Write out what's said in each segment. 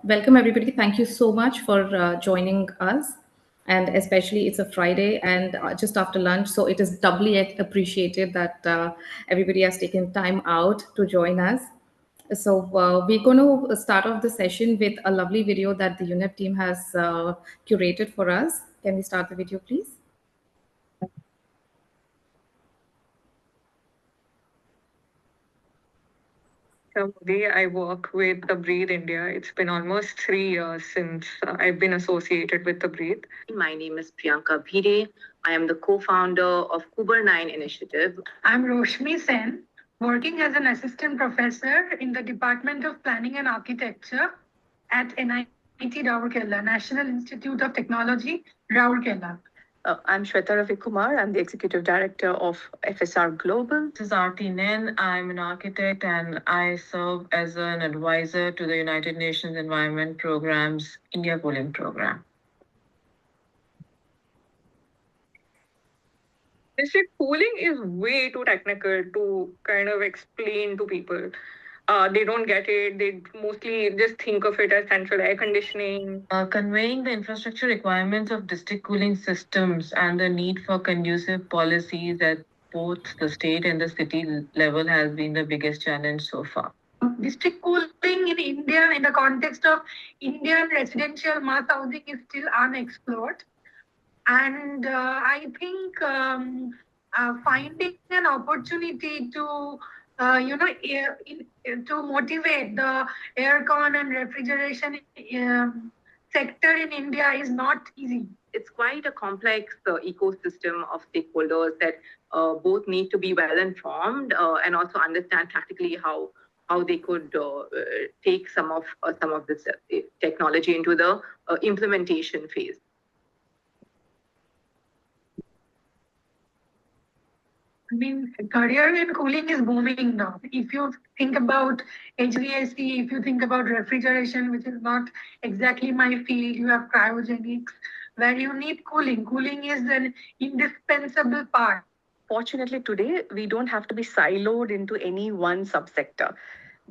Welcome, everybody. Thank you so much for joining us. And especially, it's a Friday and just after lunch. So it is doubly appreciated that everybody has taken time out to join us. So we're going to start off the session with a lovely video that the UNEP team has curated for us. Can we start the video, please? Modi. I work with The Breathe India. It's been almost 3 years since I've been associated with The Breathe. My name is Priyanka Bhire. I am the co-founder of Kuber9 Initiative. I'm Roshni Sen, working as an assistant professor in the Department of Planning and Architecture at NIT Rourkela, National Institute of Technology, Rourkela. I'm Shweta Ravi Kumar. I'm the Executive Director of FSR Global. This is Aarti Nen. I'm an architect and I serve as an advisor to the United Nations Environment Program's India Cooling Program. District cooling is way too technical to kind of explain to people. They don't get it. They mostly just think of it as central air conditioning. Conveying the infrastructure requirements of district cooling systems and the need for conducive policies at both the state and the city level has been the biggest challenge so far. District cooling in India, in the context of Indian residential mass housing, is still unexplored. And I think finding an opportunity to to motivate the aircon and refrigeration sector in India is not easy. It's quite a complex ecosystem of stakeholders that both need to be well informed and also understand practically how they could take some of this technology into the implementation phase. I mean, career in cooling is booming now. If you think about HVAC, if you think about refrigeration, which is not exactly my field, you have cryogenics, where you need cooling. Cooling is an indispensable part. Fortunately, today, we don't have to be siloed into any one subsector.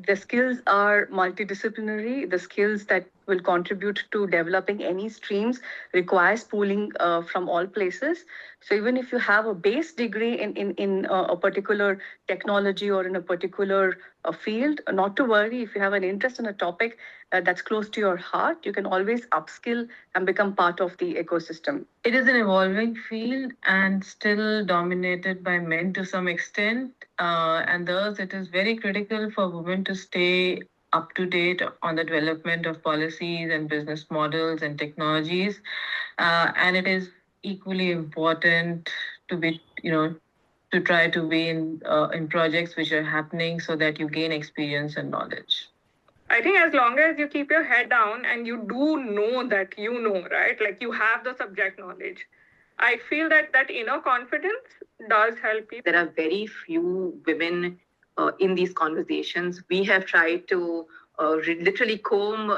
The skills are multidisciplinary. The skills that will contribute to developing any streams requires pooling from all places. So even if you have a base degree in a particular technology or in a particular field, not to worry. If you have an interest in a topic that's close to your heart, you can always upskill and become part of the ecosystem. It is an evolving field and still dominated by men to some extent. And thus, it is very critical for women to stay up to date on the development of policies and business models and technologies. And it is equally important to be, to try to be in projects which are happening so that you gain experience and knowledge. I think as long as you keep your head down and you do know that you know, right? Like you have the subject knowledge. I feel that inner confidence does help you. There are very few women in these conversations. We have tried to literally comb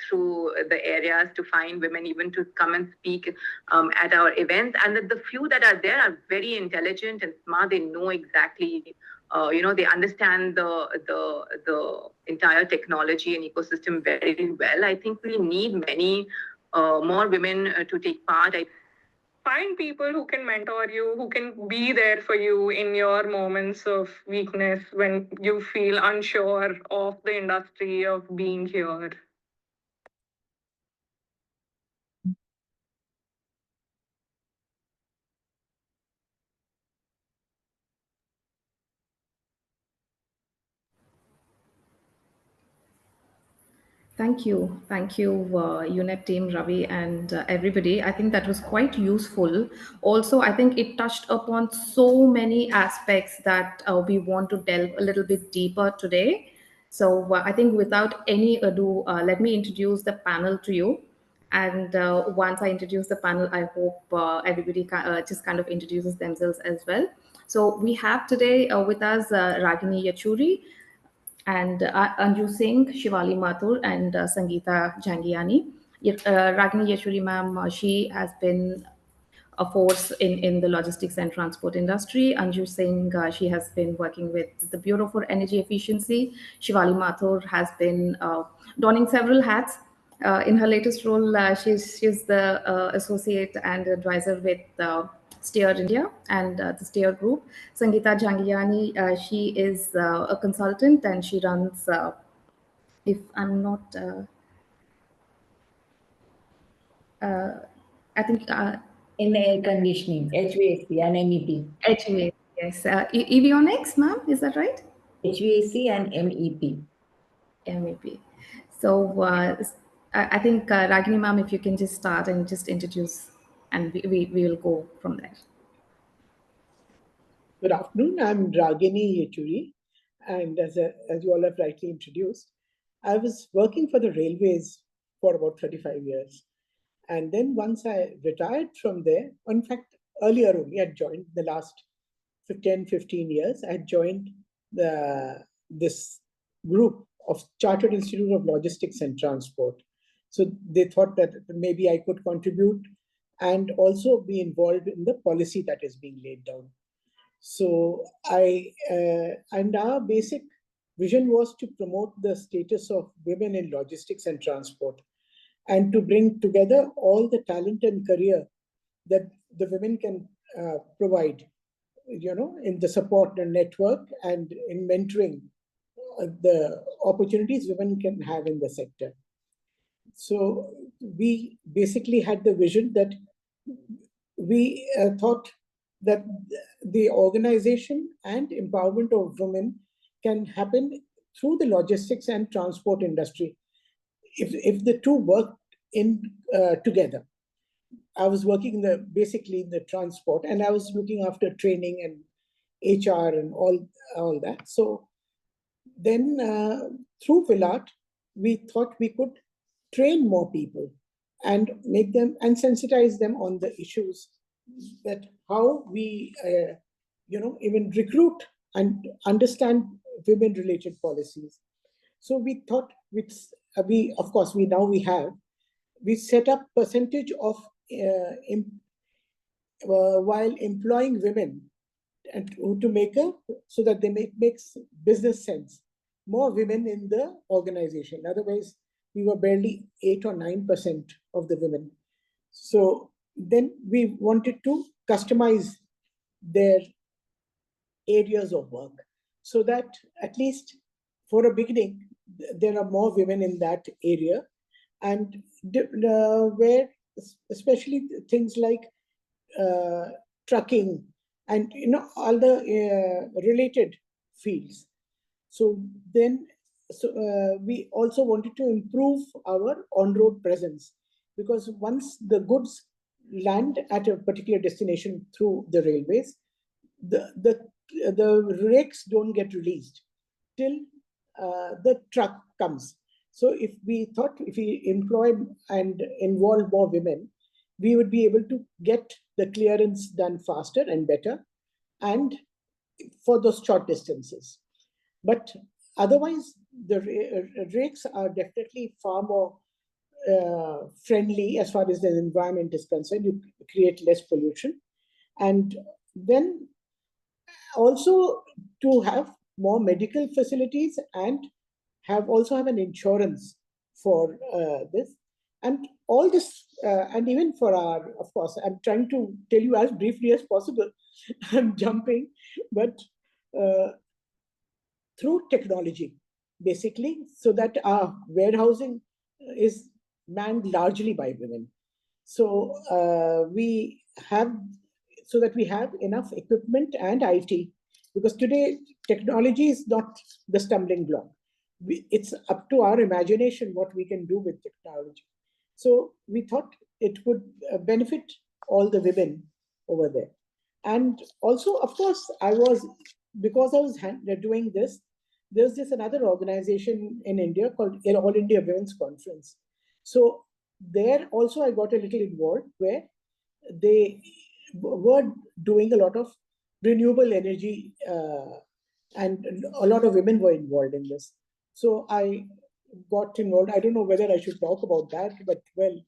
through the areas to find women even to come and speak at our events. And the few that are there are very intelligent and smart. They know exactly, they understand the entire technology and ecosystem very well. I think we need many more women to take part. Find people who can mentor you, who can be there for you in your moments of weakness when you feel unsure of the industry, of being here. Thank you. Thank you, UNEP team, Ravi, and everybody. I think that was quite useful. Also, I think it touched upon so many aspects that we want to delve a little bit deeper today. So I think without any ado, let me introduce the panel to you. And once I introduce the panel, I hope everybody just kind of introduces themselves as well. So we have today with us Ragini Yachuri, and Anju Singh, Shivali Mathur, and Sangeeta Jangiani. Ragini Yeshwari ma'am, she has been a force in the logistics and transport industry. Anju Singh, she has been working with the Bureau for Energy Efficiency. Shivali Mathur has been donning several hats. In her latest role, she's the associate and advisor with Steer India and the Steer Group. Sangeeta Jangiani, she is a consultant and she runs, if I'm not, I think, In air conditioning, HVAC and MEP. HVA, yes. Avionics, ma'am, is that right? HVAC and MEP. MEP. So I think, Ragini ma'am, if you can just start and just introduce, and we will go from there. Good afternoon. I'm Ragini Yechuri, and as you all have rightly introduced, I was working for the railways for about 35 years. And then once I retired from there, in fact, earlier only, I joined the last 10, 15 years, I joined this group of Chartered Institute of Logistics and Transport. So they thought that maybe I could contribute and also be involved in the policy that is being laid down. So and our basic vision was to promote the status of women in logistics and transport, and to bring together all the talent and career that the women can provide, in the support and network and in mentoring the opportunities women can have in the sector. So we basically had the vision that we thought that the organization and empowerment of women can happen through the logistics and transport industry if the two work in together. I was working basically in the transport, and I was looking after training and HR and all that. So then through Vilat, we thought we could train more people and make them and sensitize them on the issues, that how we even recruit and understand women related policies. So we thought we set up percentage of while employing women, and to make so that they makes business sense, more women in the organization. Otherwise we were barely 8 or 9% of the women. So then we wanted to customize their areas of work, so that at least for a beginning, there are more women in that area, and where especially things like trucking and all the related fields. So then we also wanted to improve our on-road presence, because once the goods land at a particular destination through the railways, the rakes don't get released till the truck comes. So if we employ and involve more women, we would be able to get the clearance done faster and better, and for those short distances. But otherwise, the rakes are definitely far more friendly as far as the environment is concerned. You create less pollution, and then also to have more medical facilities and also have an insurance for this, and all this, and even for our, of course, I'm trying to tell you as briefly as possible. I'm jumping, but through technology, basically, so that our warehousing is manned largely by women. So we have enough equipment and IT, because today technology is not the stumbling block. It's up to our imagination what we can do with technology. So we thought it would benefit all the women over there. And also, of course, because I was doing this, there's this another organization in India called All India Women's Conference. So there also I got a little involved, where they were doing a lot of renewable energy, and a lot of women were involved in this. So I got involved. I don't know whether I should talk about that, but well,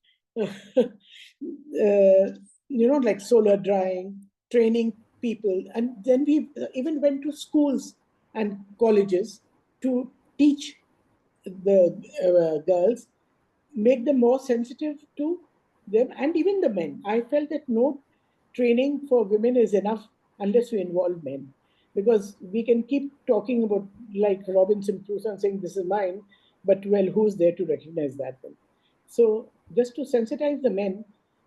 like solar drying, training people. And then we even went to schools and colleges to teach the girls make them more sensitive to them, and even the men. I felt that no training for women is enough unless we involve men, because we can keep talking about, like Robinson Crusoe, saying this is mine, but well, who's there to recognize that one? So just to sensitize the men,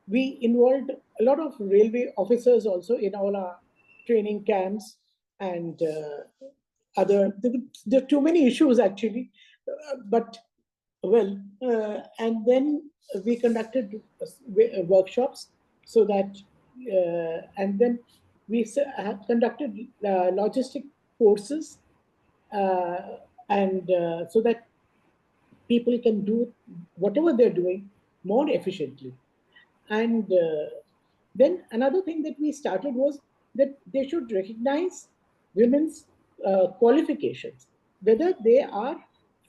we involved a lot of railway officers also in all our training camps, and other. There are too many issues actually, but well, and then we conducted workshops, so that, and then we have conducted logistic courses, uh, and so that people can do whatever they're doing more efficiently. And then another thing that we started was that they should recognize women's qualifications, whether they are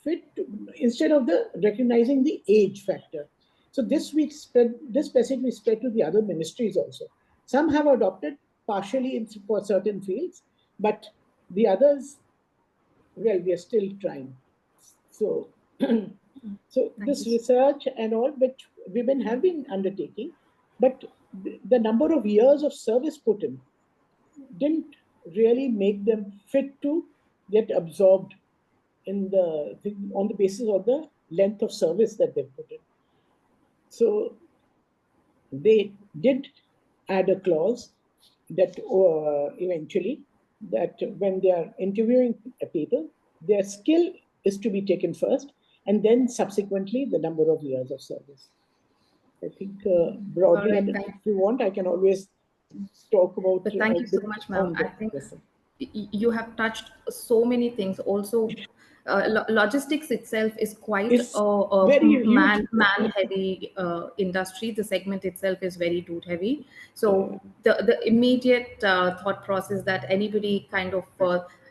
fit to, instead of the recognizing the age factor. So this message we spread to the other ministries also. Some have adopted partially for certain fields, but the others, well, we are still trying. So, so this research and all which women have been undertaking, but the number of years of service put in didn't really make them fit to get absorbed in the on the basis of the length of service that they've put in. So they did add a clause that eventually, that when they are interviewing people, their skill is to be taken first, and then subsequently the number of years of service. I think broadly, Right, and if you want, I can always talk about but thank you so much, ma'am. I think you have touched so many things. Also, logistics itself is quite It's a very huge. man heavy industry. The segment itself is very dude heavy. So the immediate thought process that anybody kind of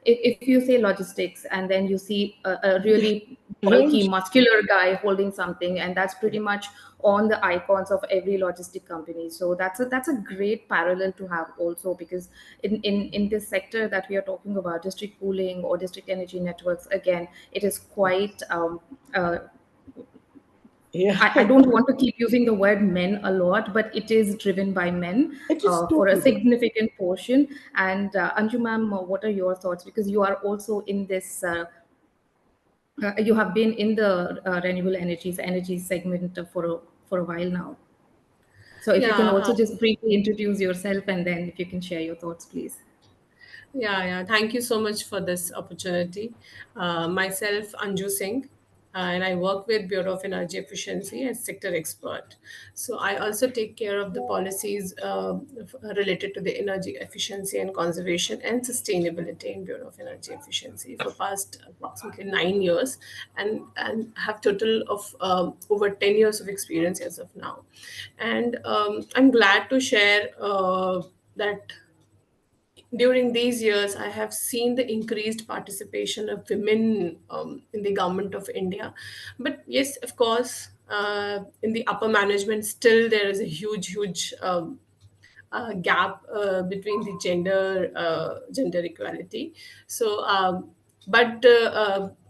if you say logistics and then you see a really bulky Range. muscular guy holding something, and that's pretty much on the icons of every logistic company. So that's a great parallel to have also, because in this sector that we are talking about, district cooling or district energy networks, again, it is quite uh, Yeah. I don't want to keep using the word men a lot, but it is driven by men It is for a totally there. significant portion. And Anju ma'am, what are your thoughts? Because you are also in this you have been in the renewable energy segment for a while now. So if you can Yeah, also just briefly introduce yourself, and then if you can share your thoughts, please. yeah. Thank you so much for this opportunity. Myself, Anju Singh, and I work with Bureau of Energy Efficiency as sector expert. So I also take care of the policies related to the energy efficiency and conservation and sustainability in Bureau of Energy Efficiency for past approximately 9 years, and have total of over 10 years of experience as of now. And I'm glad to share that during these years, I have seen the increased participation of women in the government of India. But yes, of course, in the upper management, still there is a huge gap between the gender equality. So,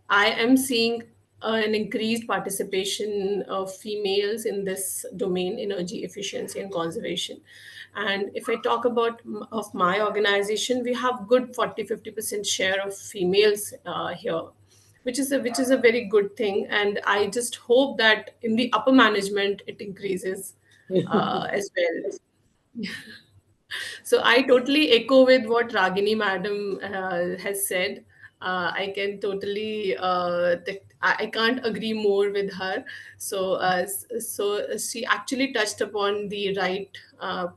I am seeing an increased participation of females in this domain, energy efficiency and conservation. And if I talk about of my organization, we have good 40-50% share of females here, which is a very good thing. And I just hope that in the upper management it increases as well. So I totally echo with what Ragini madam has said. I can totally, I can't agree more with her. So, she actually touched upon the uh,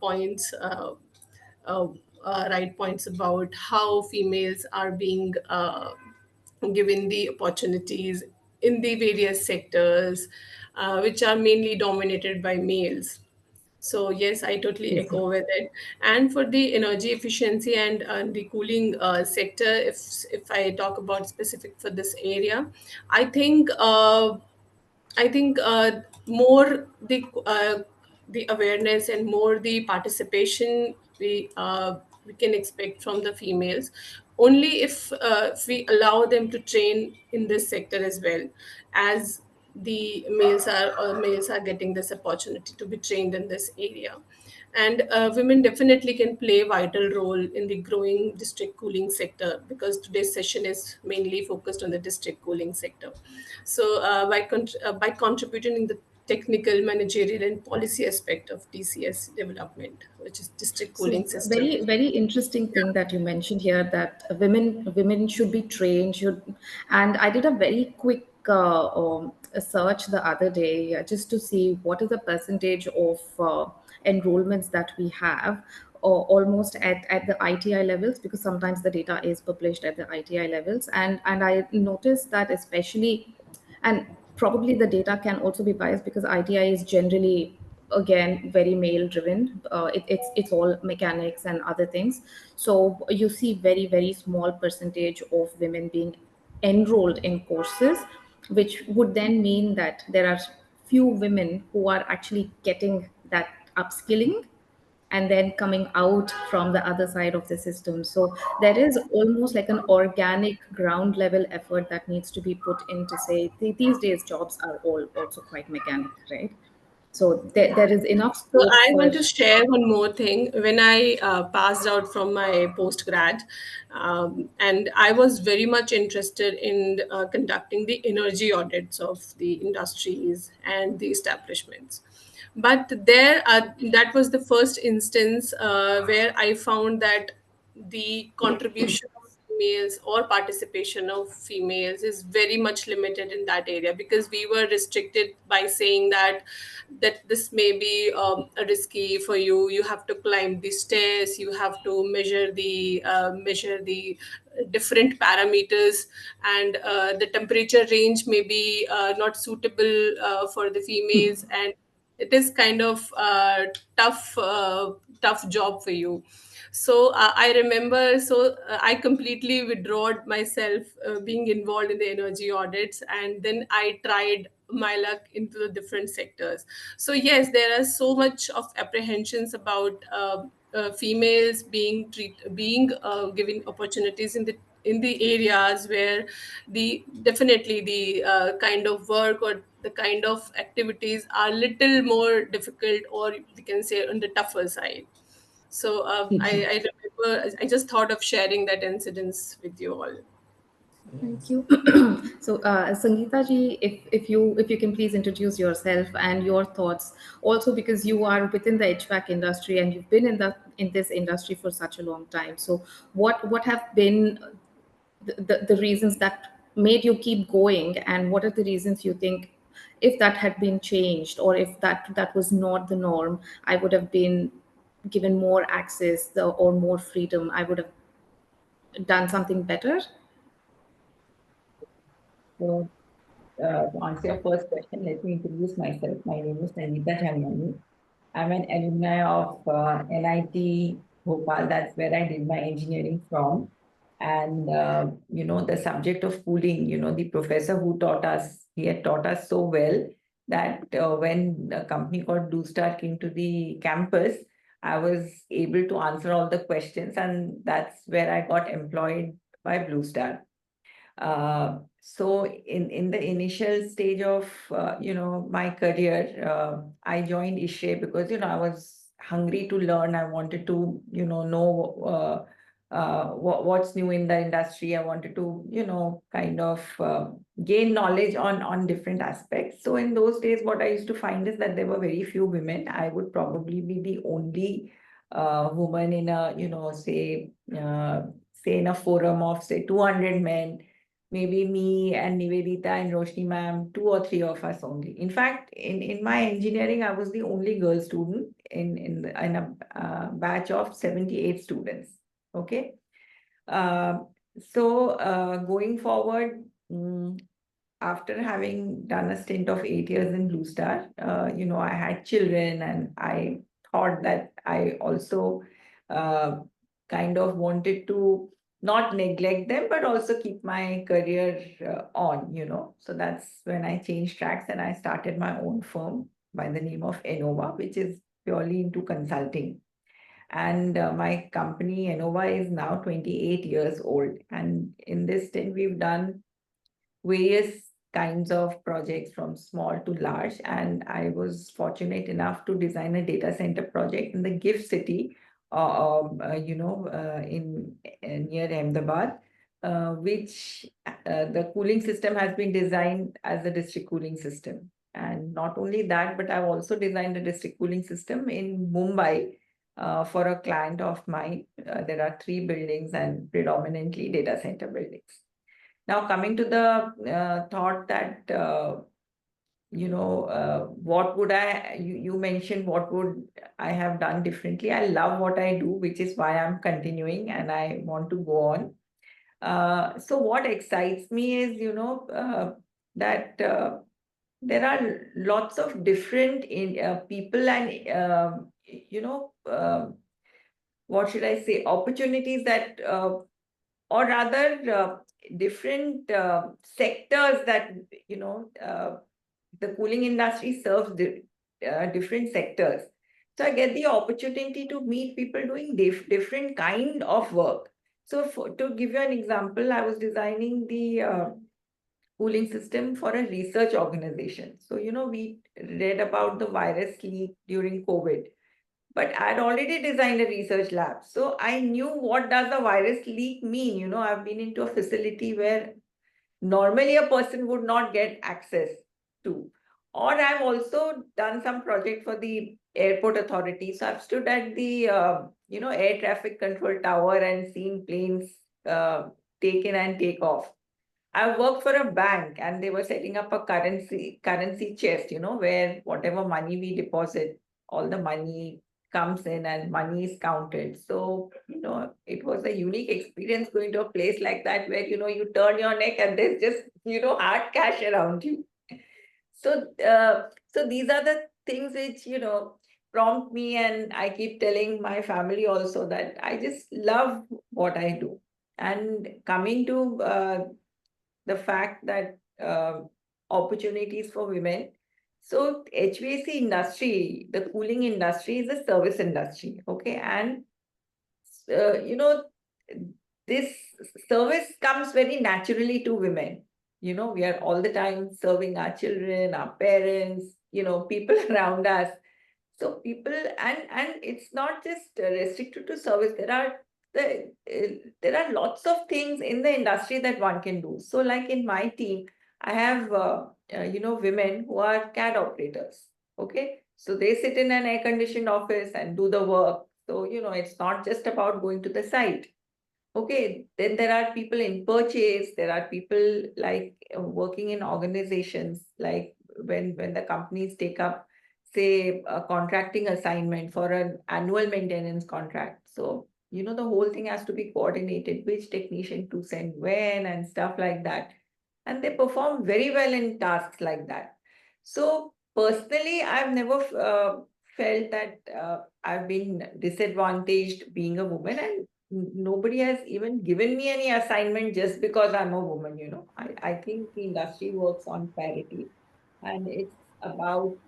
right points about how females are being given the opportunities in the various sectors, which are mainly dominated by males. So yes, I totally echo with it. And for the energy efficiency and the cooling sector, if I talk about specific for this area, I think more the awareness and more the participation we can expect from the females, only if we allow them to train in this sector as well, as the males are getting this opportunity to be trained in this area. And women definitely can play a vital role in the growing district cooling sector, because today's session is mainly focused on the district cooling sector. So by contributing in the technical, managerial, and policy aspect of DCS development, which is district So cooling system. very, very interesting thing that you mentioned here, that women should be trained. And I did a very quick a search the other day, just to see what is the percentage of enrollments that we have, or almost at the ITI levels, because sometimes the data is published at the ITI levels, and I noticed that, especially, and probably the data can also be biased, because ITI is generally, again, very male driven. It's all mechanics and other things. So you see very, very small percentage of women being enrolled in courses, which would then mean that there are few women who are actually getting that upskilling and then coming out from the other side of the system. So there is almost like an organic ground level effort that needs to be put in to say, these days jobs are all also quite mechanic, right? So there is enough So scope I for. want to share one more thing. When I passed out from my postgrad, and I was very much interested in conducting the energy audits of the industries and the establishments. But that was the first instance where I found that the contribution of females or participation of females is very much limited in that area, because we were restricted by saying that this may be risky for you. You have to climb the stairs, you have to measure the different parameters, and the temperature range may be not suitable for the females, and it is kind of tough job for you. So I remember, I completely withdrawed myself being involved in the energy audits, and then I tried my luck into the different sectors. So yes, there are so much of apprehensions about females being given opportunities in the areas where the definitely the kind of work or the kind of activities are little more difficult, or we can say on the tougher side. So I remember, I just thought of sharing that incidents with you all. Thank you. So, Sangeeta ji, if you can please introduce yourself and your thoughts, also because you are within the HVAC industry and you've been in this industry for such a long time. So, what have been the reasons that made you keep going, and what are the reasons you think, if that had been changed, or if that was not the norm, I would have been given more access, or more freedom, I would have done something better? So, to answer your first question, let me introduce myself. My name is Sangeeta Chamnani. I'm an alumni of NIT Bhopal. That's where I did my engineering from. And, the subject of cooling, the professor who taught us, he had taught us so well that when a company called Blue Star came to the campus, I was able to answer all the questions. And that's where I got employed by Blue Star. So in the initial stage of my career, I joined ISHRAE because I was hungry to learn. I wanted to know what's new in the industry. I wanted to kind of gain knowledge on different aspects. So in those days, what I used to find is that there were very few women. I would probably be the only woman in a say in a forum of say 200 men, maybe me and Nivedita and Roshni ma'am, two or three of us only. In fact, in my engineering, I was the only girl student in a batch of 78 students. Okay. Uh, Going forward, after having done a stint of 8 years in Blue Star, I had children, and I thought that I also uh, kind of wanted to not neglect them, but also keep my career on. So that's when I changed tracks and I started my own firm by the name of Enova, which is purely into consulting. And my company, Enova, is now 28 years old. And in this stint, we've done various kinds of projects from small to large. And I was fortunate enough to design a data center project in the gift city, in near Ahmedabad, which the cooling system has been designed as a district cooling system. And not only that, but I've also designed a district cooling system in Mumbai for a client of mine. There are 3 buildings and predominantly data center buildings. Now, coming to the thought that, what would you mentioned, what would I have done differently? I love what I do, which is why I'm continuing and I want to go on. So what excites me is, that there are lots of different people and, what should I say, opportunities that, or rather, different sectors that, the cooling industry serves different sectors. So I get the opportunity to meet people doing different kind of work. So to give you an example, I was designing the cooling system for a research organization. So, we read about the virus leak during COVID, but I'd already designed a research lab. So I knew what does a virus leak mean. I've been into a facility where normally a person would not get access to. Or I've also done some project for the airport authority. So I've stood at the air traffic control tower and seen planes take in and take off. I worked for a bank and they were setting up a currency chest, where whatever money we deposit, all the money comes in and money is counted. So, it was a unique experience going to a place like that where, you turn your neck and there's just, hard cash around you. So these are the things which, prompt me, and I keep telling my family also that I just love what I do. And coming to the fact that opportunities for women. So HVAC industry, the cooling industry is a service industry, okay? And, you know, this service comes very naturally to women. We are all the time serving our children, our parents, people around us. So people, and it's not just restricted to service. There are lots of things in the industry that one can do. So, like in my team, I have women who are CAD operators. Okay, so they sit in an air-conditioned office and do the work. So it's not just about going to the site. Okay, then there are people in purchase. There are people like working in organizations, like when the companies take up, say, a contracting assignment for an annual maintenance contract. So, the whole thing has to be coordinated, which technician to send when and stuff like that. And they perform very well in tasks like that. So personally, I've never felt that I've been disadvantaged being a woman, and nobody has even given me any assignment just because I'm a woman. I think the industry works on parity, and it's about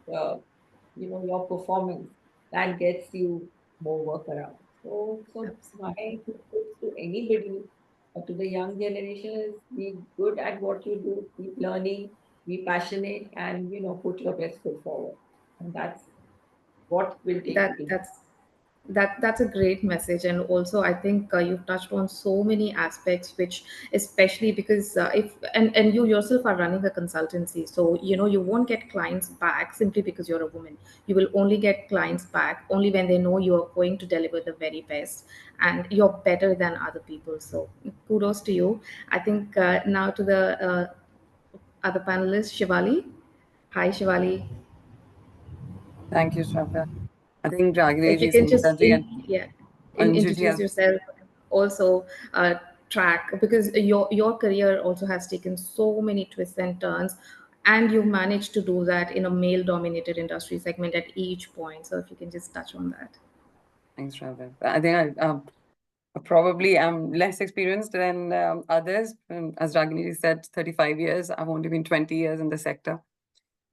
your performance that gets you more work around. So my tips to anybody, to the young generation, is be good at what you do, keep learning, be passionate, and put your best foot forward. And that's what will take you that to. that's a great message. And also I think you've touched on so many aspects, which, especially because if and you yourself are running a consultancy, so you won't get clients back simply because you're a woman. You will only get clients back only when they know you're going to deliver the very best and you're better than other people. So kudos to you. I think now to the other panelist, Shivali. Hi, Shivali. Thank you, Shraddha. I think If you Ragini, can just Sangeeta ji, and yeah, Anjuji introduce have. yourself, also track, because your career also has taken so many twists and turns, and you managed to do that in a male dominated industry segment at each point. So if you can just touch on that. Thanks, Shraddha. I think I probably am less experienced than others. As Ragini ji said, 35 years. I've only been 20 years in the sector.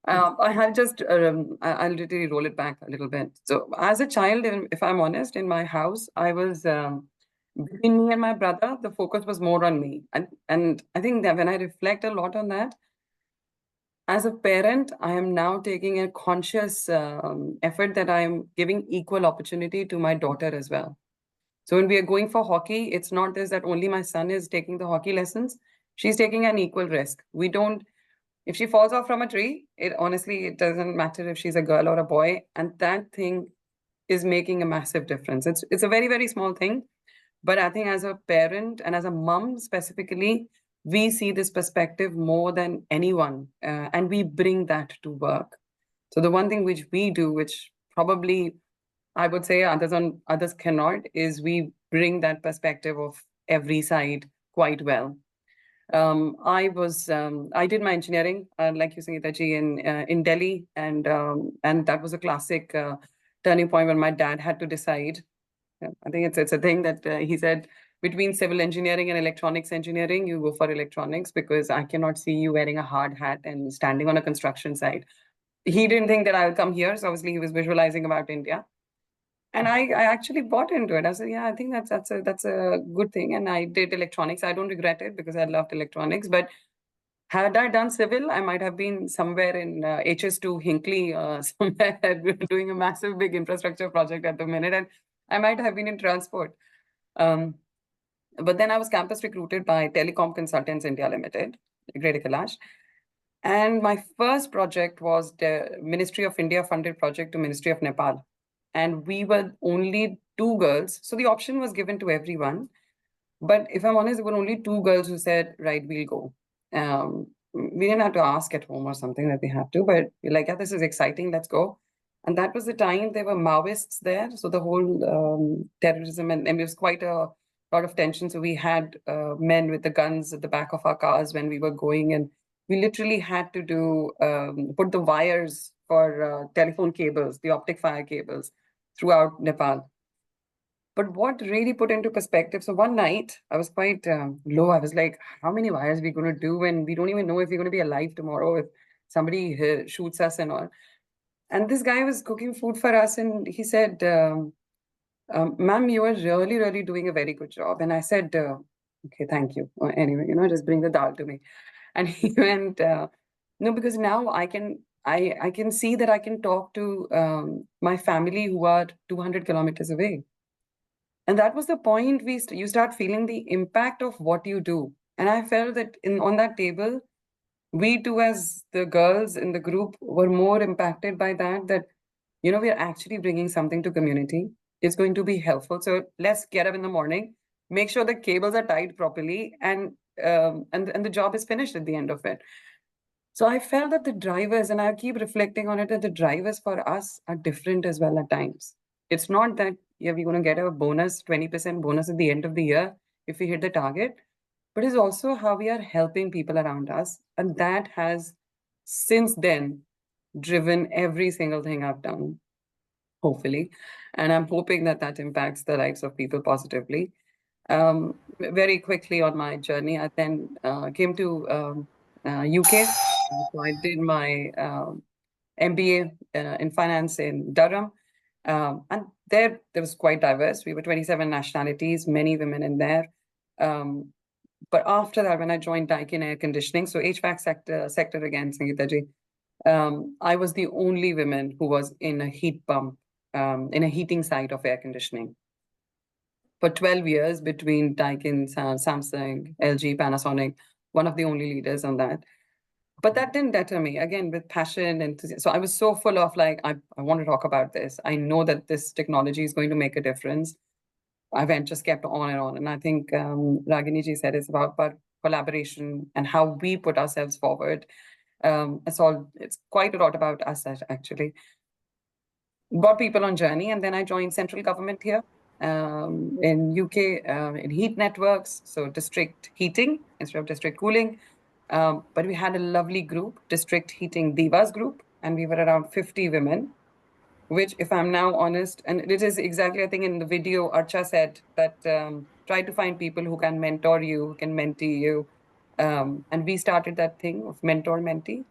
I have just, I'll literally roll it back a little bit. So, as a child, if I'm honest, in my house, I was, between me and my brother, the focus was more on me. And I think that when I reflect a lot on that, as a parent, I am now taking a conscious effort that I am giving equal opportunity to my daughter as well. So when we are going for hockey, it's not this that only my son is taking the hockey lessons. She's taking an equal risk. We don't, if she falls off from a tree, it honestly, it doesn't matter if she's a girl or a boy. And that thing is making a massive difference. It's a very, very small thing. But I think as a parent and as a mom specifically, we see this perspective more than anyone, and we bring that to work. So the one thing which we do, which probably I would say others cannot, is we bring that perspective of every side quite well. I did my engineering, like you said, Taji, in Delhi, and that was a classic turning point when my dad had to decide. I think it's a thing that he said, between civil engineering and electronics engineering, you go for electronics because I cannot see you wearing a hard hat and standing on a construction site. He didn't think that I would come here, so obviously he was visualizing about India. And I actually bought into it. I said, yeah, I think that's a good thing. And I did electronics. I don't regret it because I loved electronics. But had I done civil, I might have been somewhere in HS2 Hinkley, somewhere doing a massive big infrastructure project at the minute. And I might have been in transport. But then I was campus recruited by Telecom Consultants India Limited, Greater Kailash. And my first project was the Ministry of India funded project to Ministry of Nepal. And we were only 2 girls. So the option was given to everyone. But if I'm honest, there were only 2 girls who said, right, we'll go. We didn't have to ask at home or something that we had to, but we're like, yeah, this is exciting, let's go. And that was the time there were Maoists there. So the whole terrorism, and it was quite a lot of tension. So we had men with the guns at the back of our cars when we were going, and we literally had to do put the wires for telephone cables, the optic fiber cables throughout Nepal. But what really put into perspective, so one night I was quite low. I was like, how many wires are we going to do when we don't even know if we're going to be alive tomorrow, if somebody shoots us and all. And this guy was cooking food for us, and he said, ma'am, you are really, really doing a very good job. And I said, okay, thank you. Anyway, just bring the dal to me. And he went, no, because now I can see that I can talk to my family who are 200 kilometers away. And that was the point you start feeling the impact of what you do. And I felt that on that table, we too, as the girls in the group, were more impacted by that we are actually bringing something to community. It's going to be helpful. So let's get up in the morning, make sure the cables are tied properly, and the job is finished at the end of it. So I felt that the drivers, and I keep reflecting on it, that the drivers for us are different as well at times. It's not that, yeah, we're going to get a bonus, 20% bonus at the end of the year if we hit the target, but it's also how we are helping people around us. And that has, since then, driven every single thing I've done, hopefully. And I'm hoping that that impacts the lives of people positively. Very quickly on my journey, I then came to UK. So I did my MBA in finance in Durham. And there was quite diverse. We were 27 nationalities, many women in there. But after that, when I joined Daikin Air Conditioning, so HVAC sector again, Sangeeta ji, I was the only woman who was in a heat pump, in a heating side of air conditioning. For 12 years between Daikin, Samsung, LG, Panasonic, one of the only leaders on that. But that didn't deter me, again, with passion and so I was so full of like, I want to talk about this. I know that this technology is going to make a difference. I went just kept on and on. And I think Ragini ji said it's about collaboration and how we put ourselves forward. It's quite a lot about us, actually. Brought people on journey, and then I joined central government here in UK in heat networks, so district heating instead of district cooling. But we had a lovely group, district heating divas group, and we were around 50 women, which, if I'm now honest, and it is exactly, I think in the video, Archa said that try to find people who can mentor you, who can mentee you. And we started that thing of mentor-mentee.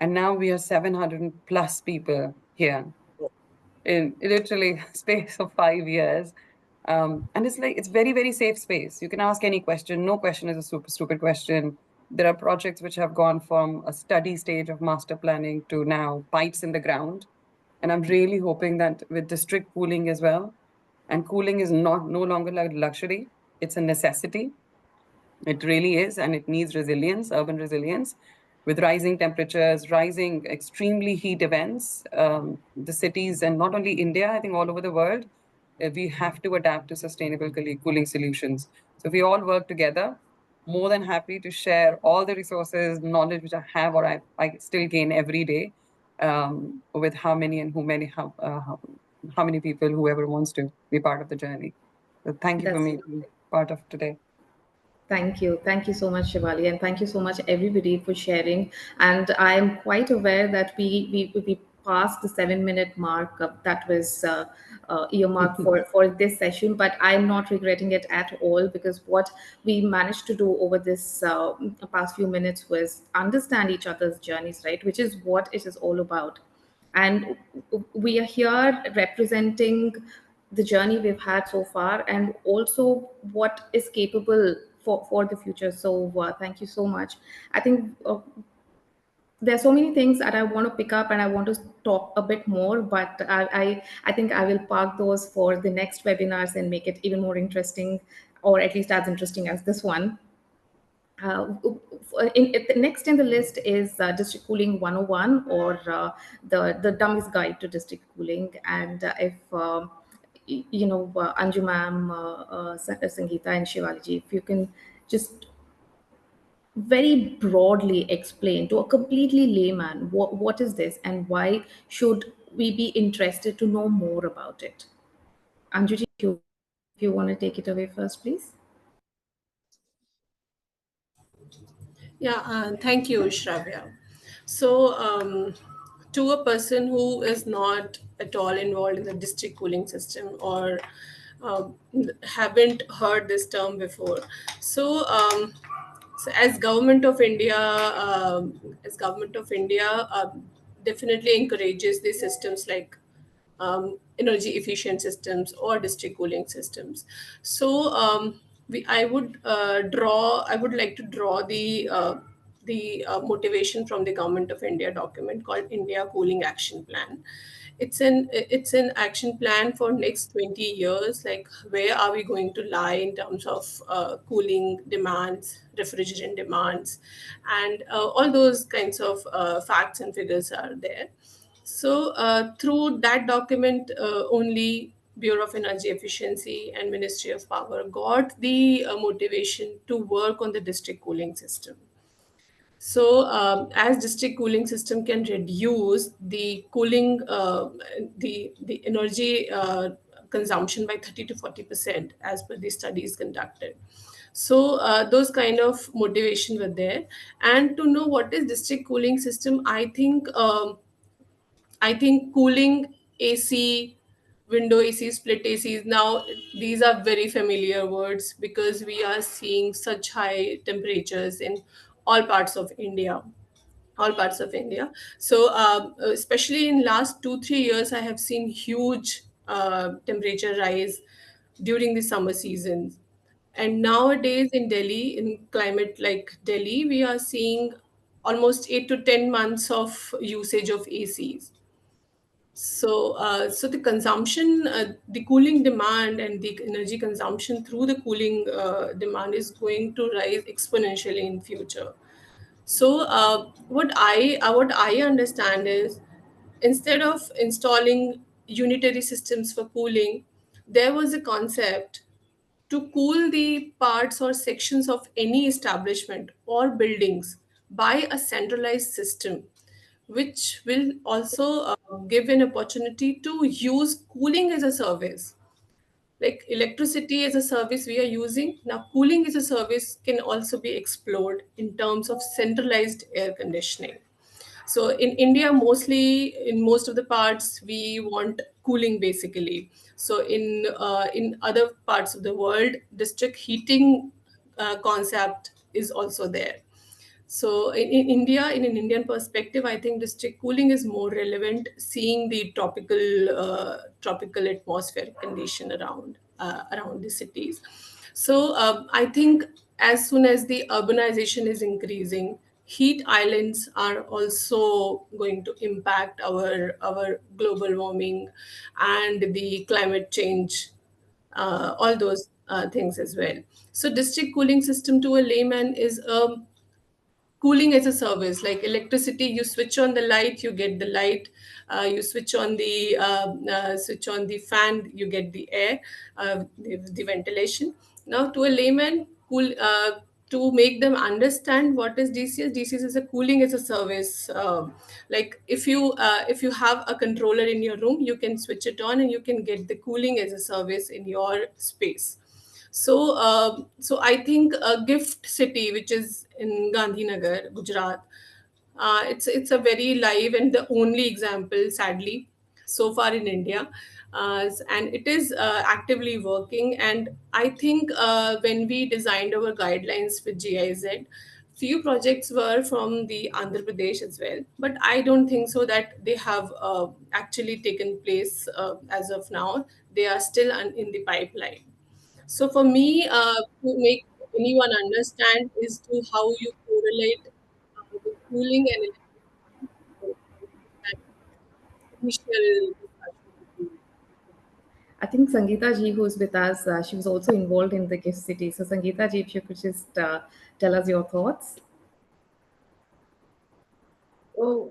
And now we are 700 plus people here in literally space of 5 years. And it's very, very safe space. You can ask any question. No question is a super stupid question. There are projects which have gone from a study stage of master planning to now pipes in the ground. And I'm really hoping that with district cooling as well, and cooling is not no longer like luxury, it's a necessity. It really is, and it needs resilience, urban resilience. With rising temperatures, rising extremely heat events, the cities, and not only India, I think all over the world, we have to adapt to sustainable cooling solutions. So if we all work together, more than happy to share all the resources, knowledge which I have or I still gain every day with how many and how many people, whoever wants to be part of the journey. So thank you for That's me being part of today. Thank you. Thank you so much, Shivali, and thank you so much, everybody, for sharing. And I am quite aware that we passed the 7 minute mark that was earmarked for this session, but I'm not regretting it at all, because what we managed to do over this past few minutes was understand each other's journeys, right? Which is what it is all about. And we are here representing the journey we've had so far, and also what is capable for the future. So thank you so much. I think there are so many things that I want to pick up and I want to talk a bit more, but I think I will park those for the next webinars and make it even more interesting, or at least as interesting as this one. Next in the list is District Cooling 101, or the Dummy's Guide to District Cooling. And if Anju ma'am, Sangeeta, and Shivaliji, if you can just very broadly explain to a completely layman what is this and why should we be interested to know more about it. Anjuji, if you want to take it away first, please. Yeah, thank you, Shravya. So, to a person who is not at all involved in the district cooling system, or um, haven't heard this term before, so as government of India, definitely encourages the systems like energy efficient systems or district cooling systems. So I would like to draw the motivation from the Government of India document called India Cooling Action Plan. It's an action plan for next 20 years, like where are we going to lie in terms of cooling demands, refrigerant demands, and all those kinds of facts and figures are there. So through that document, only Bureau of Energy Efficiency and Ministry of Power got the motivation to work on the district cooling system. So, as district cooling system can reduce the cooling, the energy consumption by 30 to 40%, as per the studies conducted. So, those kind of motivation were there. And to know what is district cooling system, I think cooling AC, window AC, split ACs. Now, these are very familiar words because we are seeing such high temperatures in all parts of India. All parts of India. So, especially in last 2 3 years, I have seen huge temperature rise during the summer seasons. And nowadays in Delhi, in climate like Delhi, we are seeing almost 8 to 10 months of usage of ACs. So the consumption, the cooling demand and the energy consumption through the cooling demand is going to rise exponentially in future. So what I understand is, instead of installing unitary systems for cooling, there was a concept to cool the parts or sections of any establishment or buildings by a centralized system, which will also give an opportunity to use cooling as a service. Like electricity as a service we are using, now cooling as a service can also be explored in terms of centralized air conditioning. So in India, mostly in most of the parts, we want cooling basically. So in other parts of the world, district heating concept is also there. So in India, in an Indian perspective, I think district cooling is more relevant, seeing the tropical atmospheric condition around the cities. So I think as soon as the urbanization is increasing, heat islands are also going to impact our global warming and the climate change, all those things as well. So district cooling system to a layman is a cooling as a service, like electricity. You switch on the light, you get the light. You switch on the fan, you get the air, the ventilation. Now to a layman, to make them understand what is DCS. DCS is a cooling as a service. Like if you have a controller in your room, you can switch it on and you can get the cooling as a service in your space. So I think Gift City, which is in Gandhinagar, Gujarat, it's a very live and the only example, sadly, so far in India, and it is actively working. And I think when we designed our guidelines with GIZ, few projects were from the Andhra Pradesh as well, but I don't think so that they have actually taken place as of now. They are still in the pipeline. So for me, to make anyone understand is to how you correlate the cooling and electricity. That initial discussion between. I think Sangeeta ji, who's with us, she was also involved in the gift city. So Sangeeta ji, if you could just tell us your thoughts. So,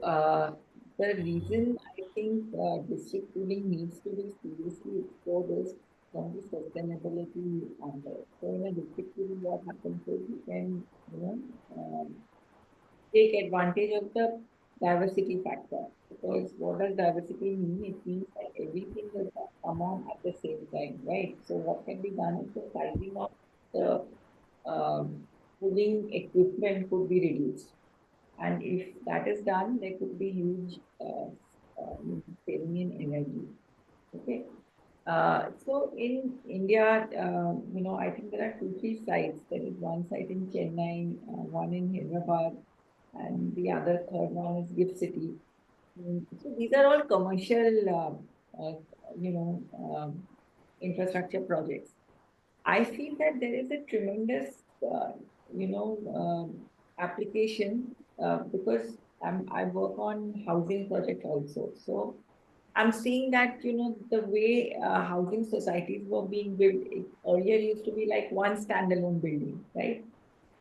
the reason I think district cooling needs to be seriously explored is from the sustainability angle. So, in a district cooling, what happens is you can, you know, take advantage of the diversity factor. Because what does diversity mean? It means that everything does not come on at the same time, right? So, what can be done is the sizing of the cooling equipment could be reduced. And if that is done, there could be huge saving in energy. Okay. So in India, I think there are two, three sites. There is one site in Chennai, one in Hyderabad, and the other third one is Gift City. So these are all commercial, you know, infrastructure projects. I feel that there is a tremendous, you know, application because I work on housing projects also. So I'm seeing that, the way housing societies were being built, it earlier used to be like one standalone building, right?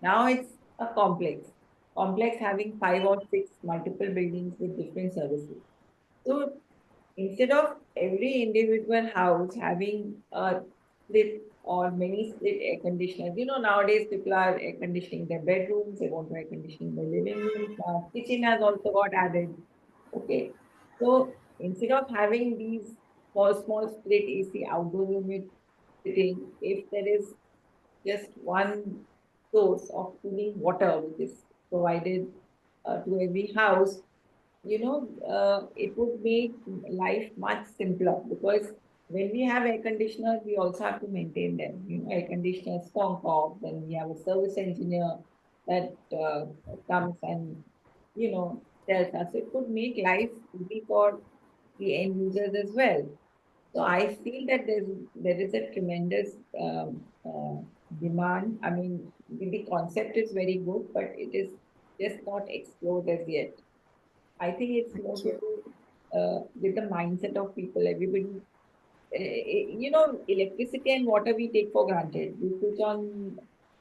Now it's a complex having five or six multiple buildings with different services. So instead of every individual house having a split or many split air conditioners, nowadays people are air conditioning their bedrooms, they want to air conditioning their living rooms. Now, kitchen has also got added. Okay. So instead of having these small split AC outdoor unit sitting, if there is just one source of cooling water which is provided to every house, it would make life much simpler because when we have air conditioners, we also have to maintain them. Air conditioners funk off, then we have a service engineer that comes and, tells us. It could make life easy for the end users as well. So I feel that there is a tremendous demand. I mean, the concept is very good, but it is just not explored as yet. I think it's more Thank to you. do with the mindset of people. Everybody, electricity and water we take for granted. You switch on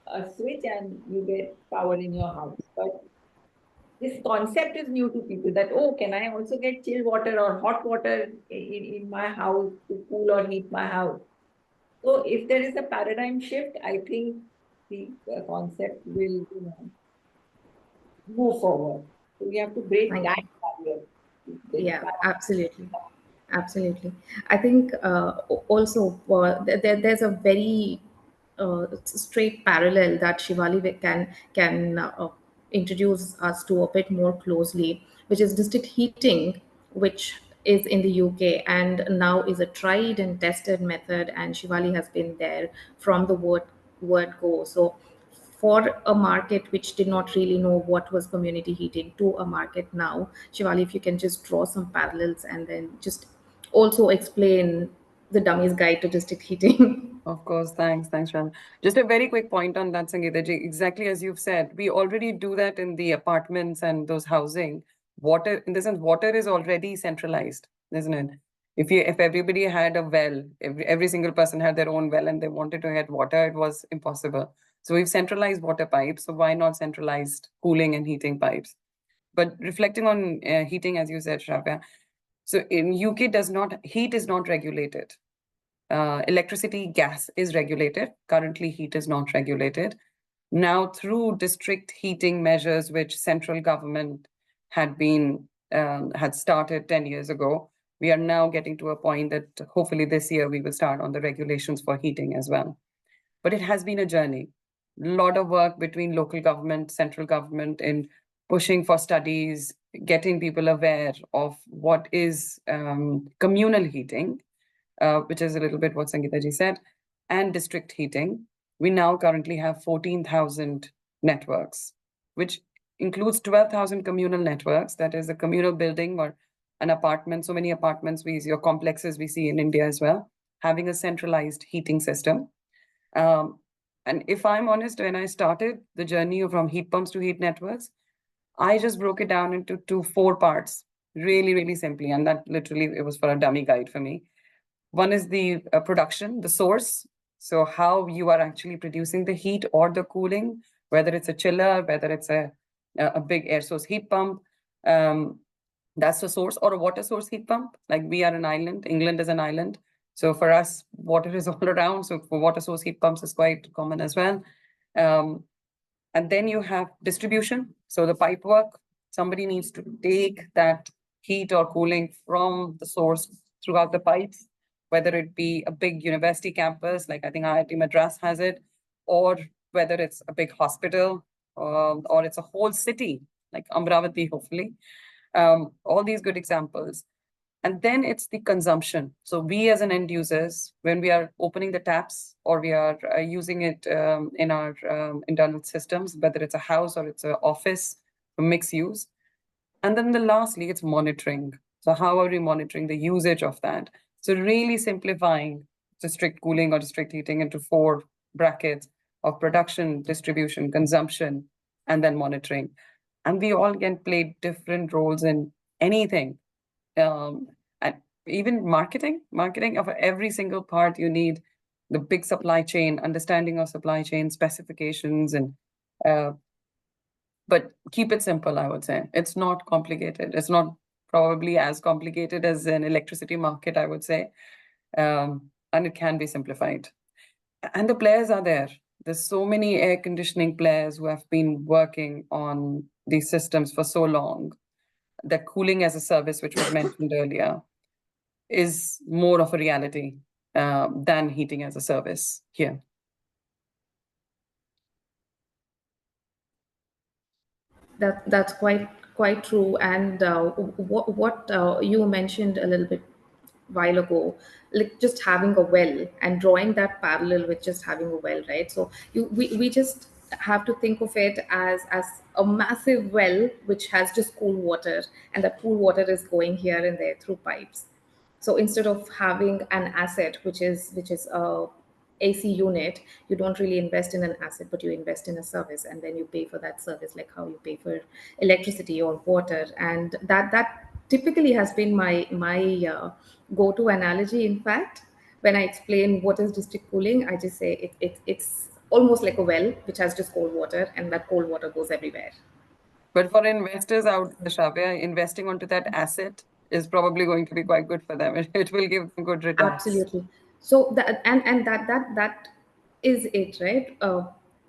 a switch and you get power in your house. But this concept is new to people that, oh, can I also get chilled water or hot water in my house to cool or heat my house? So if there is a paradigm shift, I think the concept will, move forward. So we have to break Thank that you. barrier. Yeah, absolutely. Absolutely. I think also there's a very straight parallel that Shivali can introduce us to a bit more closely, which is district heating, which is in the UK and now is a tried and tested method, and Shivali has been there from the word go. So for a market which did not really know what was community heating to a market now, Shivali, if you can just draw some parallels and then just also explain the dummy's guide to district heating. Of course, thanks, Ram. Just a very quick point on that, Sangeeta ji. Exactly as you've said, we already do that in the apartments and those housing. Water, in the sense, water is already centralized, isn't it? If everybody had a well, every single person had their own well and they wanted to get water, it was impossible. So we've centralized water pipes. So why not centralized cooling and heating pipes? But reflecting on heating, as you said, Shravya, so in UK heat is not regulated. Electricity, gas is regulated. Currently, heat is not regulated. Now, through district heating measures, which central government had started 10 years ago, we are now getting to a point that hopefully this year we will start on the regulations for heating as well. But it has been a journey. A lot of work between local government, central government in pushing for studies, getting people aware of what is communal heating, which is a little bit what Sangeeta ji said, and district heating. We now currently have 14,000 networks, which includes 12,000 communal networks. That is a communal building or an apartment. So many apartments your complexes we see in India as well, having a centralized heating system. And if I'm honest, when I started the journey from heat pumps to heat networks, I just broke it down into 4 parts, really, really simply. And that literally, it was for a dummy guide for me. One is the production, the source. So how you are actually producing the heat or the cooling, whether it's a chiller, whether it's a big air source heat pump. That's the source, or a water source heat pump. Like we are an island, England is an island. So for us, water is all around. So for water source heat pumps is quite common as well. And then you have distribution. So the pipe work, somebody needs to take that heat or cooling from the source throughout the pipes, whether it be a big university campus, like I think IIT Madras has it, or whether it's a big hospital, or it's a whole city, like Amravati, hopefully. All these good examples. And then it's the consumption. So we as an end users, when we are opening the taps or we are using it in our internal systems, whether it's a house or it's an office, a mixed use. And then lastly, it's monitoring. So how are we monitoring the usage of that? So really simplifying district cooling or district heating into 4 brackets of production, distribution, consumption, and then monitoring. And we all can play different roles in anything. And even marketing of every single part you need, the big supply chain, understanding of supply chain specifications, and but keep it simple, I would say. It's not complicated. It's not probably as complicated as an electricity market, I would say. And it can be simplified. And the players are there. There's so many air conditioning players who have been working on these systems for so long that cooling as a service, which was mentioned earlier, is more of a reality than heating as a service here. That's quite true. And what you mentioned a little bit while ago, like just having a well and drawing that parallel with just having a well, right? So we just have to think of it as a massive well which has just cool water, and that cool water is going here and there through pipes. So instead of having an asset which is a AC unit, you don't really invest in an asset, but you invest in a service, and then you pay for that service, like how you pay for electricity or water. And that typically has been my go-to analogy. In fact, when I explain what is district cooling, I just say it's almost like a well which has just cold water, and that cold water goes everywhere. But for investors out there, Shravya, investing onto that asset is probably going to be quite good for them. It will give them good returns. Absolutely. So that is it, right?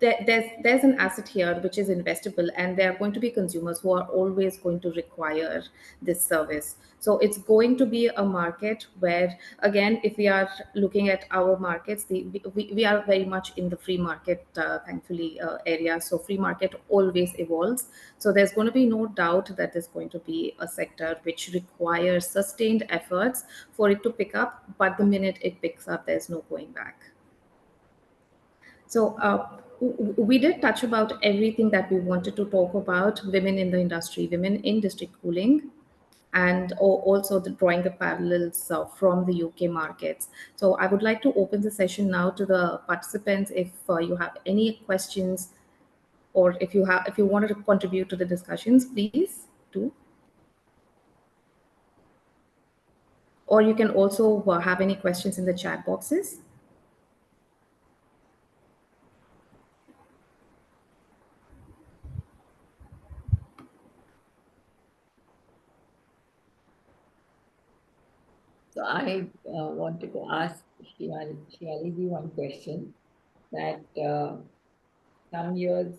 There's an asset here which is investable, and there are going to be consumers who are always going to require this service. So it's going to be a market where, again, if we are looking at our markets, we are very much in the free market, thankfully, area. So free market always evolves. So there's going to be no doubt that there's going to be a sector which requires sustained efforts for it to pick up. But the minute it picks up, there's no going back. So we did touch about everything that we wanted to talk about: women in the industry, women in district cooling. and also drawing the parallels from the UK markets. So I would like to open the session now to the participants. If you have any questions, or if you wanted to contribute to the discussions, please do. Or you can also have any questions in the chat boxes. So I wanted to ask Shivali one question that some years,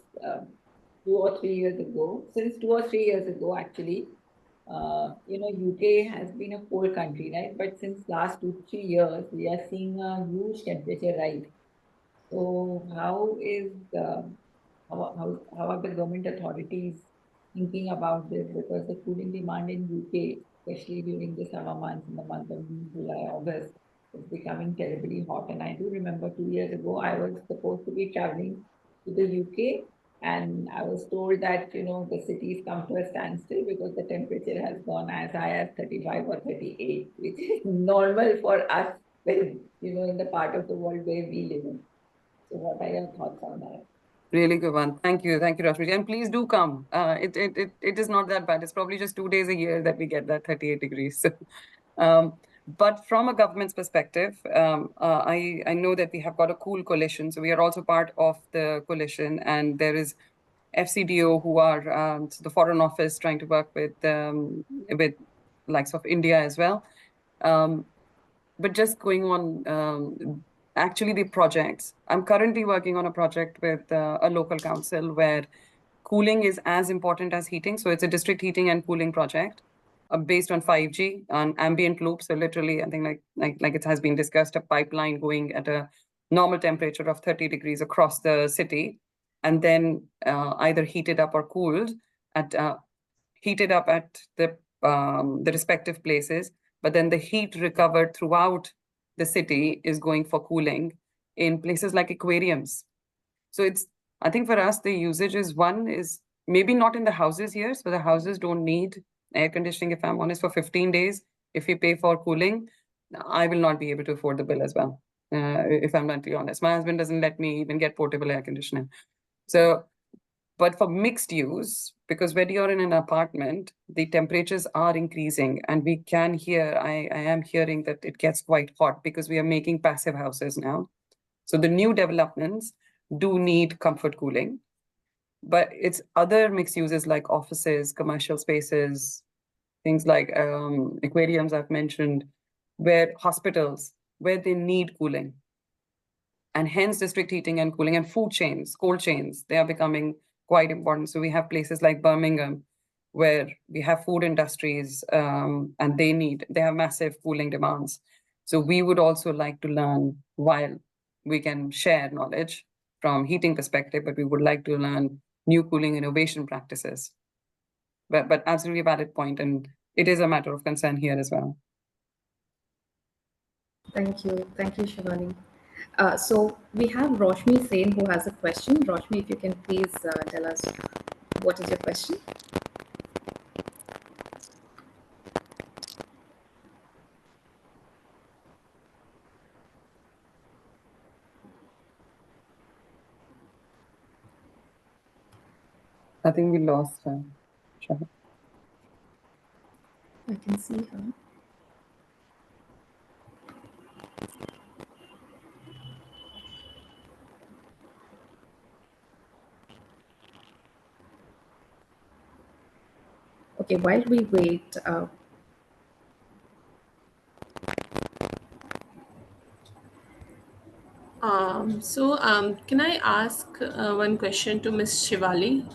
2 or 3 years ago, since 2 or 3 years ago, actually, UK has been a cold country, right? But since last 2, 3 years, we are seeing a huge temperature rise. So how are the government authorities thinking about this? Because the cooling demand in UK, especially during the summer months, in the month of June, July, August, is becoming terribly hot. And I do remember 2 years ago, I was supposed to be traveling to the UK, and I was told that the city's come to a standstill because the temperature has gone as high as 35 or 38, which is normal for us when in the part of the world where we live in. So what are your thoughts on that? Really good one. Thank you, Rashmi. And please do come. It is not that bad. It's probably just 2 days a year that we get that 38 degrees. But from a government's perspective, I know that we have got a cool coalition. So we are also part of the coalition, and there is FCDO, who are the Foreign Office, trying to work with likes of India as well. But just going on, actually the projects. I'm currently working on a project with a local council where cooling is as important as heating. So it's a district heating and cooling project based on 5G on ambient loop. So literally, I think like it has been discussed, a pipeline going at a normal temperature of 30 degrees across the city, and then either heated up or cooled at the respective places. But then the heat recovered throughout the city is going for cooling in places like aquariums. So I think for us, the usage is maybe not in the houses here. So the houses don't need air conditioning, if I'm honest, for 15 days. If we pay for cooling, I will not be able to afford the bill as well. If I'm bluntly honest, my husband doesn't let me even get portable air conditioning. But for mixed use, because when you're in an apartment, the temperatures are increasing, and we can hear, I am hearing that it gets quite hot because we are making passive houses now. So the new developments do need comfort cooling, but it's other mixed uses like offices, commercial spaces, things like aquariums I've mentioned, where hospitals, where they need cooling. And hence district heating and cooling and food chains, cold chains, they are becoming quite important. So we have places like Birmingham where we have food industries and they have massive cooling demands. So we would also like to learn, while we can share knowledge from heating perspective, but we would like to learn new cooling innovation practices. But absolutely valid point, and it is a matter of concern here as well. Thank you, Shivani. So we have Roshni Sen who has a question. Roshni, if you can please tell us what is your question. I think we lost her. I can see her. Okay, while we wait, can I ask one question to Ms. Shivali?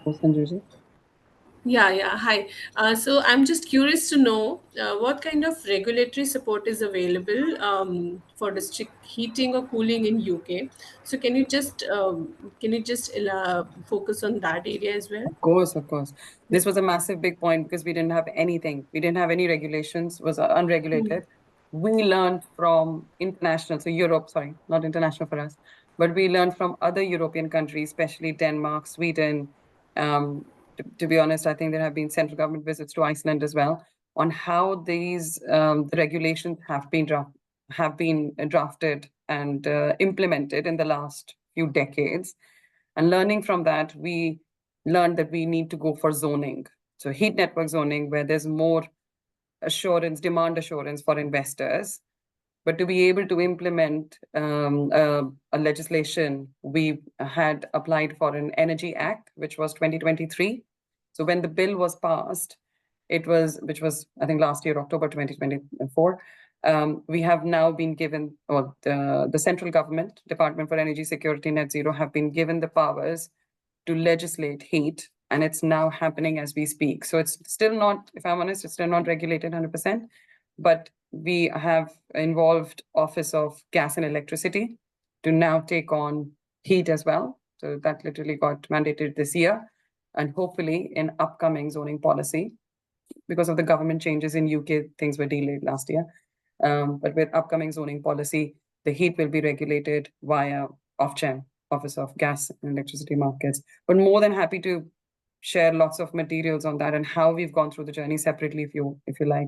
Sanjuji? Yeah. Hi. So I'm just curious to know what kind of regulatory support is available for district heating or cooling in UK. So can you just focus on that area as well? Of course. This was a massive big point because we didn't have anything. We didn't have any regulations, was unregulated. We learned from international, so Europe, sorry, not international for us, but we learned from other European countries, especially Denmark, Sweden, to be honest, I think there have been central government visits to Iceland as well on how these the regulations have been drafted and implemented in the last few decades. And learning from that, we learned that we need to go for zoning. So heat network zoning, where there's more assurance, demand assurance for investors. But to be able to implement a legislation, we had applied for an Energy Act, which was 2023. So when the bill was passed, which was, I think, last year, October 2024, we have now been given, or the central government, Department for Energy Security Net Zero, have been given the powers to legislate heat, and it's now happening as we speak. So it's still not, if I'm honest, it's still not regulated 100%, but we have involved Office of Gas and Electricity to now take on heat as well. So that literally got mandated this year, and hopefully in upcoming zoning policy, because of the government changes in UK, things were delayed last year. But with upcoming zoning policy, the heat will be regulated via Ofgem, Office of Gas and Electricity Markets. But more than happy to share lots of materials on that and how we've gone through the journey separately, if you like.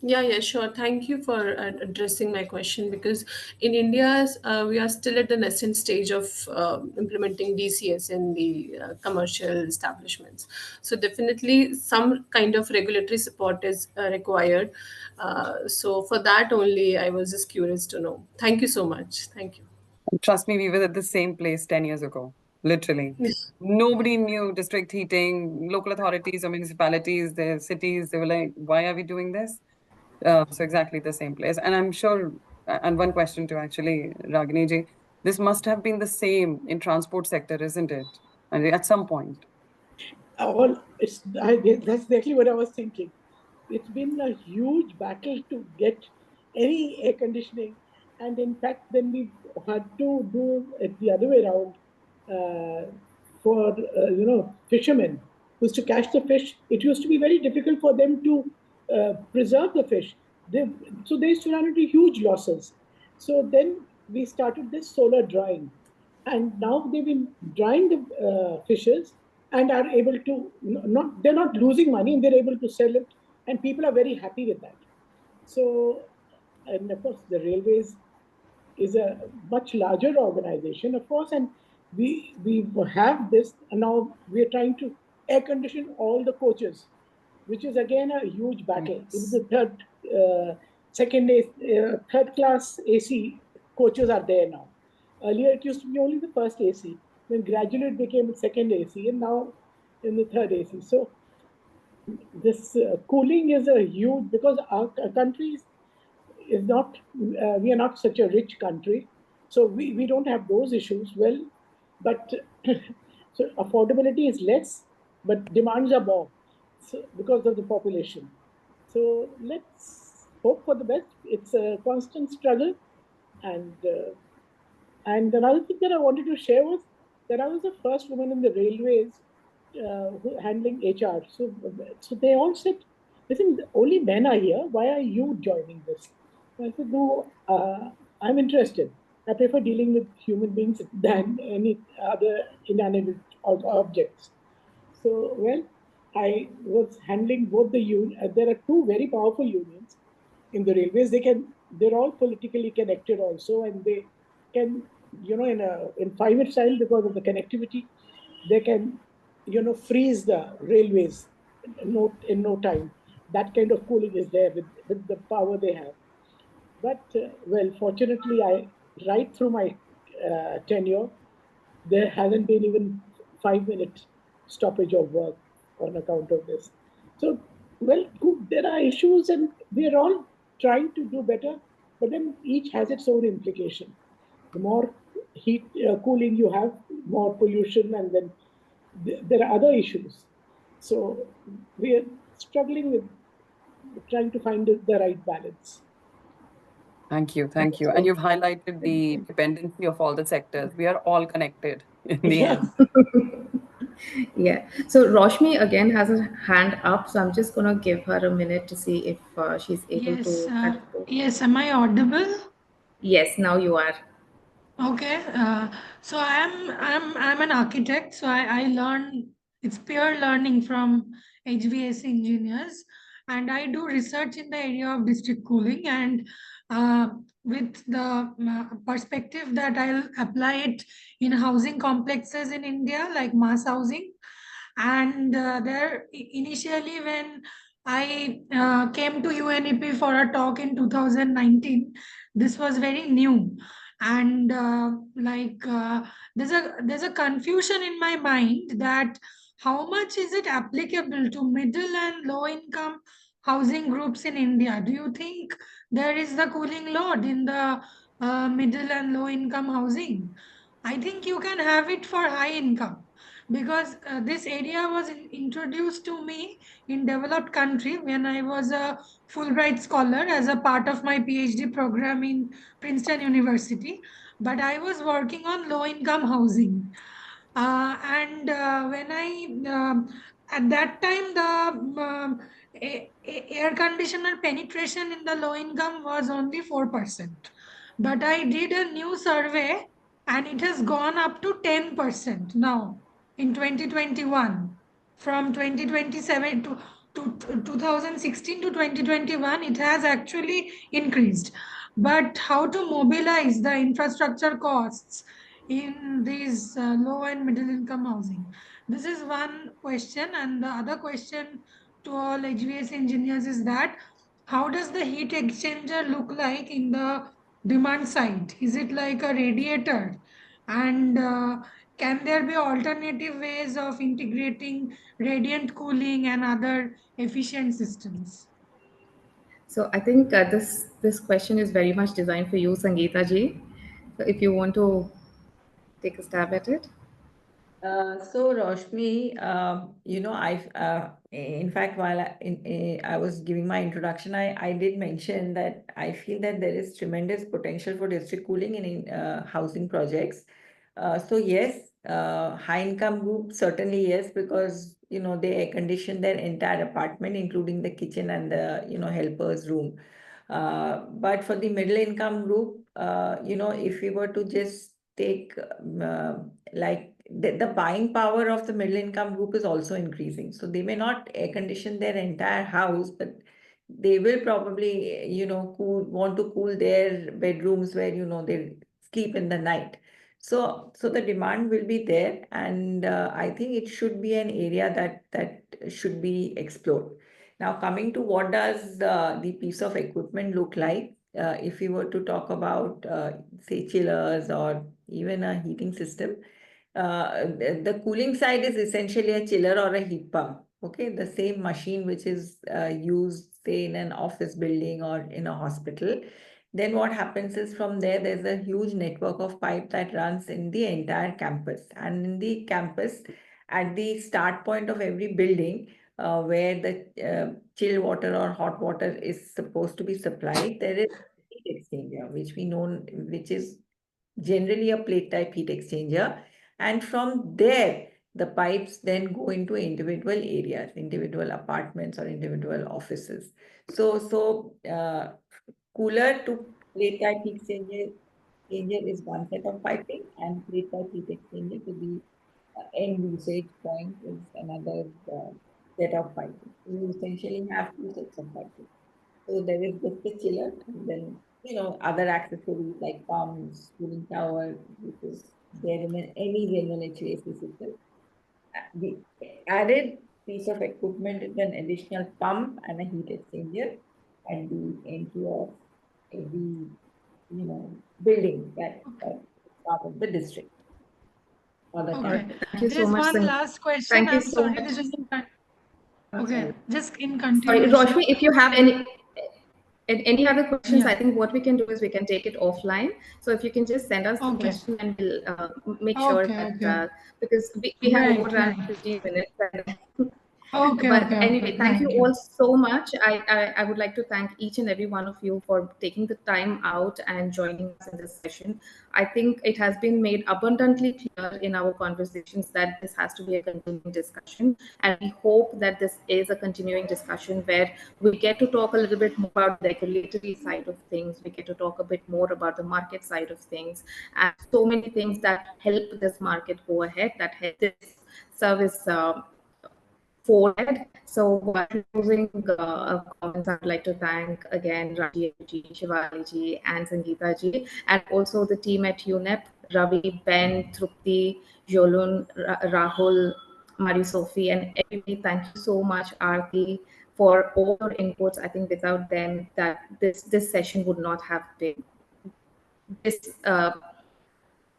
Yeah, sure. Thank you for addressing my question, because in India, we are still at the nascent stage of implementing DCS in the commercial establishments. So definitely some kind of regulatory support is required. So for that only, I was just curious to know. Thank you so much. Thank you. Trust me, we were at the same place 10 years ago, literally. Nobody knew district heating, local authorities or municipalities, their cities, they were like, why are we doing this? So exactly the same place. And I'm sure, and one question to actually Ragini ji, this must have been the same in transport sector, isn't it? And at some point. That's exactly what I was thinking. It's been a huge battle to get any air conditioning. And in fact, then we had to do it the other way around for, fishermen who used to catch the fish. It used to be very difficult for them to preserve the fish. So they used to run into huge losses. So then we started this solar drying. And now they've been drying the fishes and are able to, they're not losing money and they're able to sell it. And people are very happy with that. So, and of course, the railways is a much larger organization, of course, and we have this, and now we are trying to air condition all the coaches, which is again a huge battle. Yes. The third class AC coaches are there now. Earlier, it used to be only the first AC. Then gradually it became the second AC, and now in the third AC. So this cooling is a huge, because our country is not, we are not such a rich country, so we don't have those issues. Well, but so affordability is less, but demands are more, so because of the population. So let's hope for the best. It's a constant struggle, and another thing that I wanted to share was that I was the first woman in the railways handling HR. So they all said, listen, only men are here. Why are you joining this? So I said, no, I'm interested. I prefer dealing with human beings than any other inanimate objects. So, well, I was handling both the union. There are two very powerful unions in the railways. They're all politically connected also, and they can, in 5 minutes time, because of the connectivity, they can, freeze the railways in no time. That kind of cooling is there with the power they have. But well, fortunately, right through my tenure, there hasn't been even 5 minute stoppage of work on account of this. So, well, there are issues, and we're all trying to do better, but then each has its own implication. The more heat cooling you have, more pollution, and then there are other issues. So we are struggling with trying to find the right balance. Thank you. And you've highlighted the dependency of all the sectors. We are all connected in the end. Yeah. So Roshni again has a hand up, so I'm just gonna give her a minute to see if she's able Yes, to continue. yes. Am I audible? Yes, now you are. Okay. So I'm an architect. So I learned It's peer learning from HVAC engineers. And I do research in the area of district cooling, and with the perspective that I'll apply it in housing complexes in India, like mass housing. And there, initially, when I came to UNEP for a talk in 2019, this was very new. And there's a confusion in my mind that how much is it applicable to middle and low income housing groups in India? Do you think there is the cooling load in the middle and low income housing? I think you can have it for high income, because this area was introduced to me in developed country when I was a Fulbright scholar as a part of my PhD program in Princeton University. But I was working on low income housing. And when I at that time the air conditioner penetration in the low income was only 4%, but I did a new survey and it has gone up to 10% now in 2021. From 2027 to 2016 to 2021, it has actually increased. But how to mobilize the infrastructure costs in these low and middle income housing? This is one question. And the other question to all HVAC engineers is that how does the heat exchanger look like in the demand side? Is it like a radiator? And can there be alternative ways of integrating radiant cooling and other efficient systems? So I think this question is very much designed for you, Sangeeta ji. So if you want to take a stab at it. So Roshni, in fact, while I was giving my introduction, I did mention that I feel that there is tremendous potential for district cooling in housing projects. So yes, high income group, certainly yes, because, they air condition their entire apartment, including the kitchen and the, helper's room. But for the middle income group, if we were to just take like the buying power of the middle income group is also increasing. So they may not air condition their entire house, but they will probably, want to cool their bedrooms where, they sleep in the night. So the demand will be there, and I think it should be an area that should be explored. Now, coming to what does the piece of equipment look like? If we were to talk about, say, chillers or even a heating system, the cooling side is essentially a chiller or a heat pump. Okay, the same machine which is used, say, in an office building or in a hospital. Then what happens is from there's a huge network of pipe that runs in the entire campus. And in the campus, at the start point of every building, where the chill water or hot water is supposed to be supplied, there is a heat exchanger, which is generally a plate type heat exchanger. And from there, the pipes then go into individual areas, individual apartments or individual offices. So cooler to plate type heat exchanger is one set of piping, and plate type heat exchanger to the end usage point is another set of piping. You essentially have two sets of piping. So there is just the chiller, and then, other accessories like pumps, cooling tower, which is there in any general HVAC system. The added piece of equipment is an additional pump and a heat exchanger at the entry of every, building that is part of the district or the Okay. campus. Thank you so There's much, one Sangeeta. last question. Thank you I'm so sorry, much. this is okay. Sorry. Just in Sorry, continuation. Roshni, if you have any other questions, Yeah. I think what we can do is we can take it offline. So if you can just send us the Okay. question, and we'll make sure that Okay. because we have Right, overrun right. 15 minutes. Okay. But anyway, thank you Thank you. all so much. I would like to thank each and every one of you for taking the time out and joining us in this session. I think it has been made abundantly clear in our conversations that this has to be a continuing discussion. And we hope that this is a continuing discussion where we get to talk a little bit more about the regulatory side of things. We get to talk a bit more about the market side of things, and so many things that help this market go ahead, that help this service forward. So closing comments, I would like to thank again Rajiv ji, Shivali ji, and Sangeeta ji, and also the team at UNEP, Ravi, Ben, Trupti, Jolun, Rahul, Mari Sophie, and everybody. Thank you so much, Aarti, for all your inputs. I think without them, that this session would not have been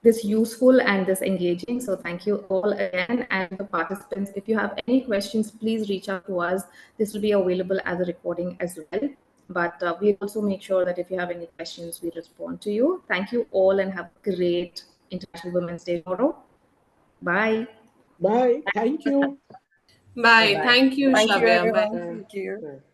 this useful and this engaging. So thank you all again. And the participants, if you have any questions, please reach out to us. This will be available as a recording as well. But we also make sure that if you have any questions, we respond to you. Thank you all and have a great International Women's Day tomorrow. Bye. Bye. Thank you. Bye. Bye-bye. Thank you, Thank you, Shravya. Bye. everyone. Thank you. Bye.